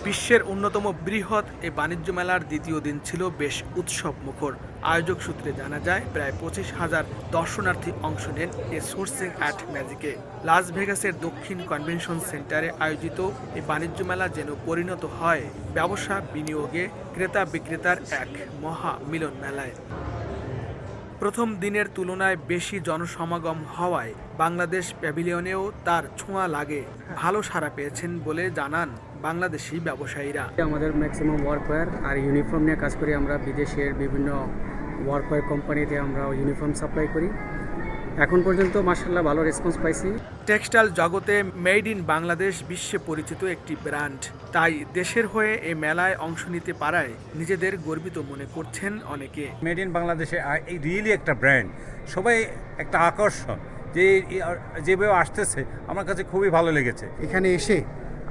বিশ্বের অন্যতম বৃহৎ এই বাণিজ্য মেলার দ্বিতীয় দিন ছিল বেশ উৎসব মুখর। আয়োজক সূত্রে জানা যায় প্রায় 25,000 দর্শনার্থী অংশ নেন এ সোর্সিং অ্যাট ম্যাজিকে। লাস ভেগাসের দক্ষিণ কনভেনশন সেন্টারে আয়োজিত এই বাণিজ্য মেলা যেন পরিণত হয় ব্যবসা বিনিয়োগে ক্রেতা বিক্রেতার এক মহা মিলন মেলায়। প্রথম দিনের তুলনায় বেশি জনসমাগম হওয়ায় বাংলাদেশ প্যাভিলিয়নেও তার ছোঁয়া লাগে। ভালো সাড়া পেয়েছেন বলে জানান বাংলাদেশি ব্যবসায়ীরা। আমাদের ম্যাক্সিমাম ওয়ার্কওয়্যার আর ইউনিফর্ম নিয়ে কাজ করি। আমরা বিদেশের বিভিন্ন ওয়ার্কওয়্যার কোম্পানিতে আমরা ইউনিফর্ম সাপ্লাই করি। এখন পর্যন্ত মাশাআল্লাহ ভালো রেসপন্স পাইছি। টেক্সটাইল জগতে মেড ইন বাংলাদেশ বিশ্বে পরিচিত একটি ব্র্যান্ড, তাই দেশের হয়ে এই মেলায় অংশ নিতে পারায় নিজেদের গর্বিত মনে করছেন অনেকে। মেড ইন বাংলাদেশে এই রিয়েলি একটা ব্র্যান্ড, সবাই একটা আকর্ষণ যে যেভাবে আসতেছে আমার কাছে খুবই ভালো লেগেছে। এখানে এসে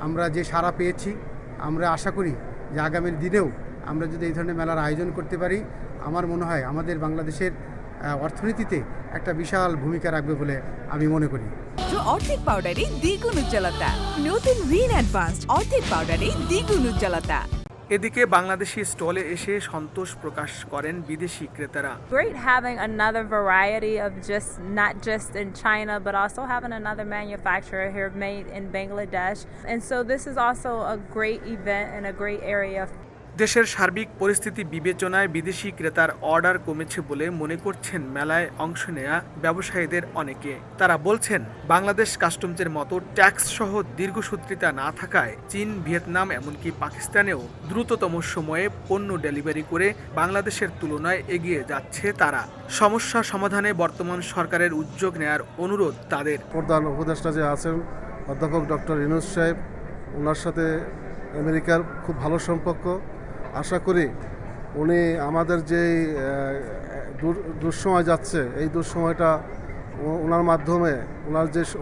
আমরা যে সাড়া পেয়েছি, আমরা আশা করি যে আগামী দিনেও আমরা যদি এই ধরনের মেলার আয়োজন করতে পারি, আমার মনে হয় আমাদের বাংলাদেশের অর্থনীতিতে একটা বিশাল ভূমিকা রাখবে বলে আমি মনে করি। অর্ধেক পাউডারে দ্বিগুণ উজ্জ্বলতা, নতুন রিন অ্যাডভান্সড অর্ধেক পাউডারে দ্বিগুণ উজ্জ্বলতা। এদিকে বাংলাদেশি স্টলে এসে সন্তোষ প্রকাশ করেন বিদেশি ক্রেতারা। Great having another variety of not just in China, but also having another manufacturer here made in Bangladesh. And so this is also a great event and a great area. দেশের সার্বিক পরিস্থিতি বিবেচনায় বিদেশি ক্রেতার অর্ডার কমেছে বলে মনে করছেন মেলায় অংশ নেয়া ব্যবসায়ীদের অনেকে। তারা বলছেন বাংলাদেশ কাস্টমসের মতো ট্যাক্স সহ দীর্ঘসূত্রিতা না থাকায় চীন, ভিয়েতনাম এমনকি পাকিস্তানেও দ্রুততম সময়ে পণ্য ডেলিভারি করে বাংলাদেশের তুলনায় এগিয়ে যাচ্ছে তারা। সমস্যা সমাধানে বর্তমান সরকারের উদ্যোগ নেয়ার অনুরোধ তাদের। প্রধান উপদেষ্টা যে আছেন অধ্যাপক ডক্টর ইউনূস সাহেব, ওনার সাথে আমেরিকার খুব ভালো সম্পর্ক। আশা করি উনি আমাদের যে দুঃসময় যাচ্ছে, এই দুঃসময়টা ওনার মাধ্যমে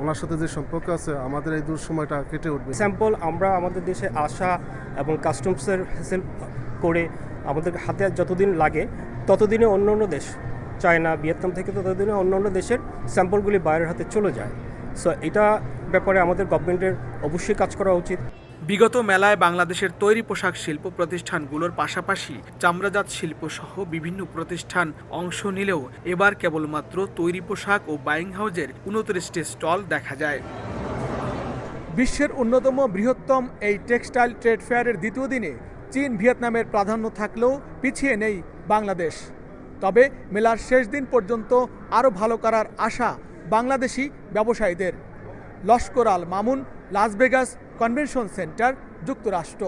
ওনার সাথে যে সম্পর্ক আছে, আমাদের এই দুঃসময়টা কেটে উঠবে। স্যাম্পল আমরা আমাদের দেশে আসা এবং কাস্টমসের হ্যাসেল করে আমাদের হাতে যতদিন লাগে ততদিনে অন্য অন্য দেশ, চায়না, ভিয়েতনাম থেকে ততদিনে অন্য অন্য দেশের স্যাম্পলগুলি বাইরের হাতে চলে যায়। সো এটা ব্যাপারে আমাদের গভর্নমেন্টের অবশ্যই কাজ করা উচিত। বিগত মেলায় বাংলাদেশের তৈরি পোশাক শিল্প প্রতিষ্ঠানগুলোর পাশাপাশি চামড়াজাত শিল্প সহ বিভিন্ন প্রতিষ্ঠান অংশ নিলেও এবার কেবলমাত্র তৈরি পোশাক ও বাইং হাউজের 29টি স্টল দেখা যায়। বিশ্বের অন্যতম বৃহত্তম এই টেক্সটাইল ট্রেড ফেয়ারের দ্বিতীয় দিনে চীন, ভিয়েতনামের প্রাধান্য থাকলেও পিছিয়ে নেই বাংলাদেশ। তবে মেলার শেষ দিন পর্যন্ত আরও ভালো করার আশা বাংলাদেশি ব্যবসায়ীদের। Laskar Al Mamun, Las Vegas convention centre, যুক্তরাষ্ট্র।